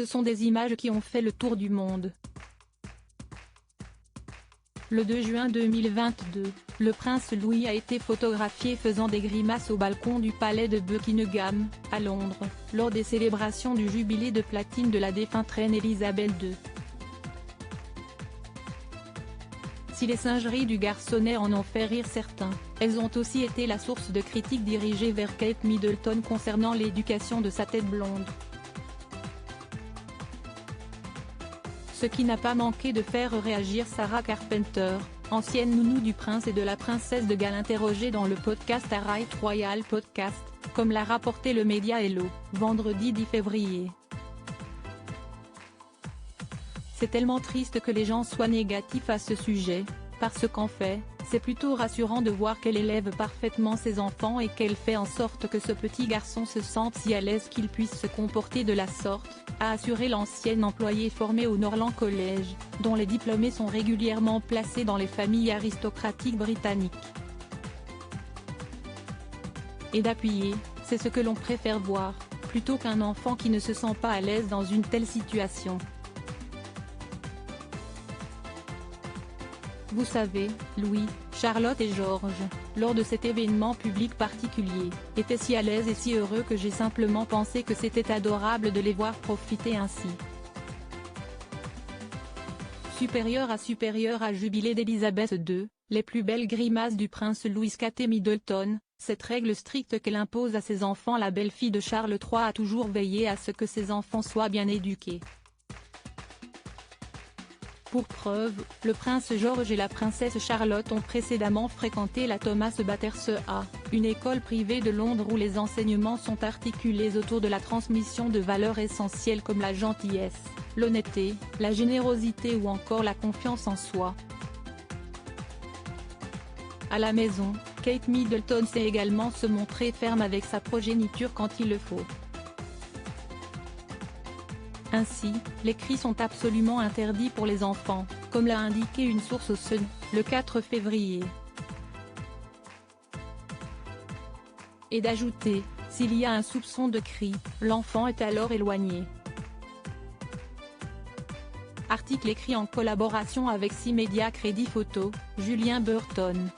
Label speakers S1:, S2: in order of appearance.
S1: Ce sont des images qui ont fait le tour du monde. Le 2 juin 2022, le prince Louis a été photographié faisant des grimaces au balcon du palais de Buckingham, à Londres, lors des célébrations du jubilé de platine de la défunte reine Elisabeth II. Si les singeries du garçonnet en ont fait rire certains, elles ont aussi été la source de critiques dirigées vers Kate Middleton concernant l'éducation de sa tête blonde. Ce qui n'a pas manqué de faire réagir Sarah Carpenter, ancienne nounou du prince et de la princesse de Galles interrogée dans le podcast Right Royal Podcast, comme l'a rapporté le média Hello, vendredi 10 février. C'est tellement triste que les gens soient négatifs à ce sujet, parce qu'en fait, c'est plutôt rassurant de voir qu'elle élève parfaitement ses enfants et qu'elle fait en sorte que ce petit garçon se sente si à l'aise qu'il puisse se comporter de la sorte, a assuré l'ancienne employée formée au Norland College, dont les diplômés sont régulièrement placés dans les familles aristocratiques britanniques. Et d'appuyer, c'est ce que l'on préfère voir, plutôt qu'un enfant qui ne se sent pas à l'aise dans une telle situation. Vous savez, Louis, Charlotte et George, lors de cet événement public particulier, étaient si à l'aise et si heureux que j'ai simplement pensé que c'était adorable de les voir profiter ainsi. Supérieur à jubilé d'Elisabeth II, les plus belles grimaces du prince Louis Kate Middleton, cette règle stricte qu'elle impose à ses enfants. La belle-fille de Charles III a toujours veillé à ce que ses enfants soient bien éduqués. Pour preuve, le prince George et la princesse Charlotte ont précédemment fréquenté la Thomas Battersea, une école privée de Londres où les enseignements sont articulés autour de la transmission de valeurs essentielles comme la gentillesse, l'honnêteté, la générosité ou encore la confiance en soi. À la maison, Kate Middleton sait également se montrer ferme avec sa progéniture quand il le faut. Ainsi, les cris sont absolument interdits pour les enfants, comme l'a indiqué une source au Sun, le 4 février. Et d'ajouter, s'il y a un soupçon de cri, l'enfant est alors éloigné. Article écrit en collaboration avec 6 médias Crédit Photo, Julien Burton.